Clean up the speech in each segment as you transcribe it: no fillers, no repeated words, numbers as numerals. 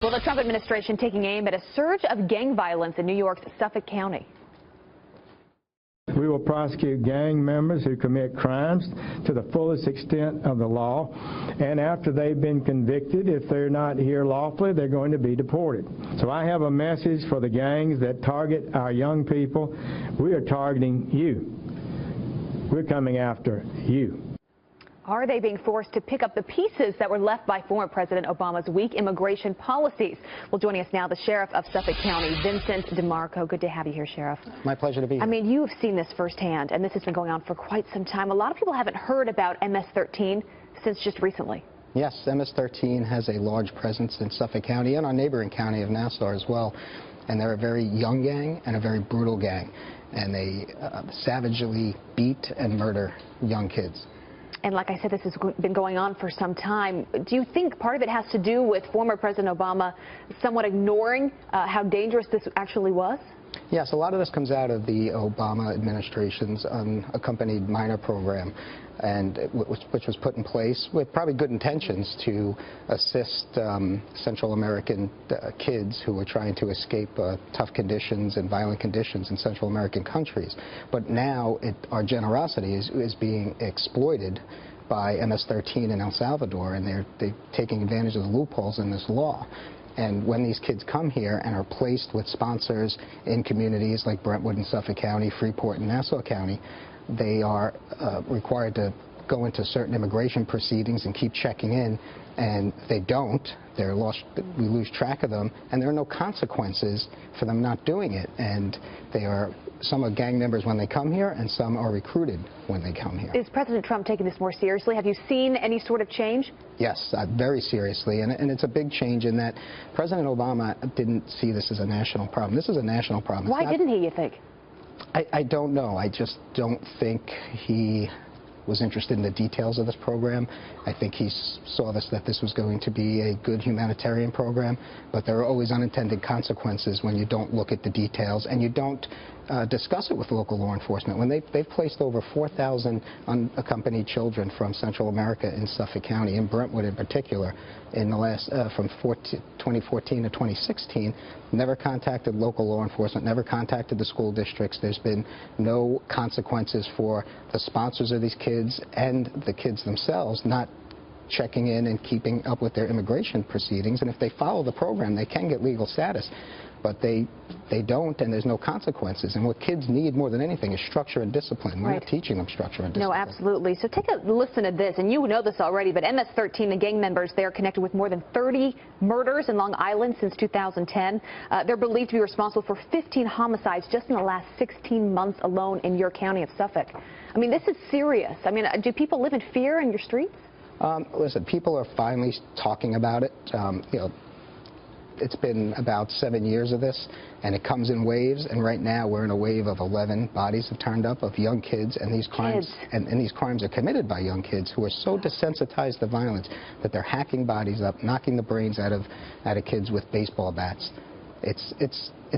Well, the Trump administration taking aim at a surge of gang violence in New York's Suffolk County. We will prosecute gang members who commit crimes to the fullest extent of the law, and after they've been convicted, if they're not here lawfully, they're going to be deported. So I have a message for the gangs that target our young people. We are targeting you. We're coming after you. Are they being forced to pick up the pieces that were left by former President Obama's weak immigration policies? Well, joining us now, the Sheriff of Suffolk County, Vincent DeMarco. Good to have you here, Sheriff. My pleasure to be here. I mean, you have seen this firsthand, and this has been going on for quite some time. A lot of people haven't heard about MS-13 since just recently. Yes, MS-13 has a large presence in Suffolk County and our neighboring county of Nassau as well. And they're a very young gang and a very brutal gang. And they savagely beat and murder young kids. And like I said, this has been going on for some time. Do you think part of it has to do with former President Obama somewhat ignoring how dangerous this actually was? Yes, a lot of this comes out of the Obama administration's unaccompanied minor program, and which was put in place with probably good intentions to assist Central American kids who were trying to escape tough conditions and violent conditions in Central American countries. But now our generosity is being exploited by MS-13 in El Salvador, and they're taking advantage of the loopholes in this law. And when these kids come here and are placed with sponsors in communities like Brentwood and Suffolk County, Freeport and Nassau County, they are required to go into certain immigration proceedings and keep checking in, and if they don't, they're lost. We lose track of them, and there are no consequences for them not doing it. And some are gang members when they come here, and some are recruited when they come here. Is President Trump taking this more seriously? Have you seen any sort of change? Yes, very seriously, and it's a big change in that President Obama didn't see this as a national problem. This is a national problem. Why didn't he, you think? I don't know. I just don't think he was interested in the details of this program. I think he saw that this was going to be a good humanitarian program, but there are always unintended consequences when you don't look at the details and you don't discuss it with local law enforcement. When they've placed over 4,000 unaccompanied children from Central America in Suffolk County, in Brentwood in particular, in the last from 2014 to 2016, never contacted local law enforcement, never contacted the school districts. There's been no consequences for the sponsors of these kids and the kids themselves not checking in and keeping up with their immigration proceedings. And if they follow the program, they can get legal status. But they don't, and there's no consequences. And what kids need more than anything is structure and discipline. We're not teaching them structure and discipline. No, absolutely. So take a listen to this, and you know this already, but MS-13, the gang members, they are connected with more than 30 murders in Long Island since 2010. They're believed to be responsible for 15 homicides just in the last 16 months alone in your county of Suffolk. I mean, this is serious. I mean, do people live in fear in your streets? Listen, people are finally talking about it. You know, it's been about 7 years of this, and it comes in waves, and right now we're in a wave of 11 bodies have turned up of young kids, and these crimes and these crimes are committed by young kids who are so desensitized to violence that they're hacking bodies up, knocking the brains out of kids with baseball bats. It's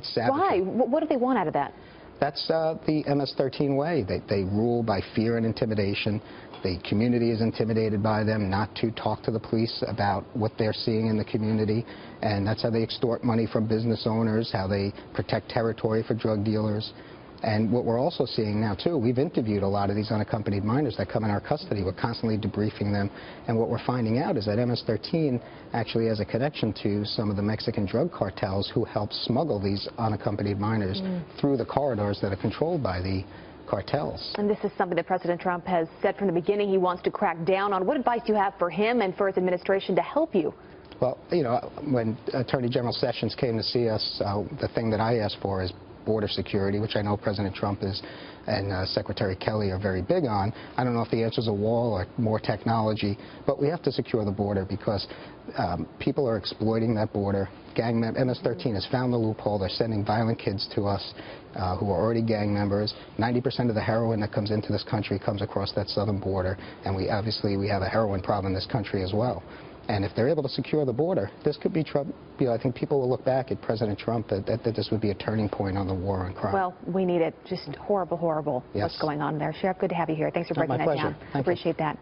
savage. Why? What do they want out of that? That's the MS-13 way. They rule by fear and intimidation. The community is intimidated by them not to talk to the police about what they're seeing in the community, and that's how they extort money from business owners, how they protect territory for drug dealers. And what we're also seeing now, too, we've interviewed a lot of these unaccompanied minors that come in our custody. We're constantly debriefing them. And what we're finding out is that MS-13 actually has a connection to some of the Mexican drug cartels who help smuggle these unaccompanied minors through the corridors that are controlled by the cartels. And this is something that President Trump has said from the beginning he wants to crack down on. What advice do you have for him and for his administration to help you? Well, you know, when Attorney General Sessions came to see us, the thing that I asked for is border security, which I know President Trump and Secretary Kelly are very big on. I don't know if the answer is a wall or more technology, but we have to secure the border because people are exploiting that border. MS-13 has found the loophole. They're sending violent kids to us who are already gang members. 90% of the heroin that comes into this country comes across that southern border, and we have a heroin problem in this country as well. And if they're able to secure the border, this could be trouble. You know, I think people will look back at President Trump that this would be a turning point on the war on crime. Well, we need it. Just horrible, horrible what's going on there. Sheriff, good to have you here. Thanks for breaking that down. Appreciate that.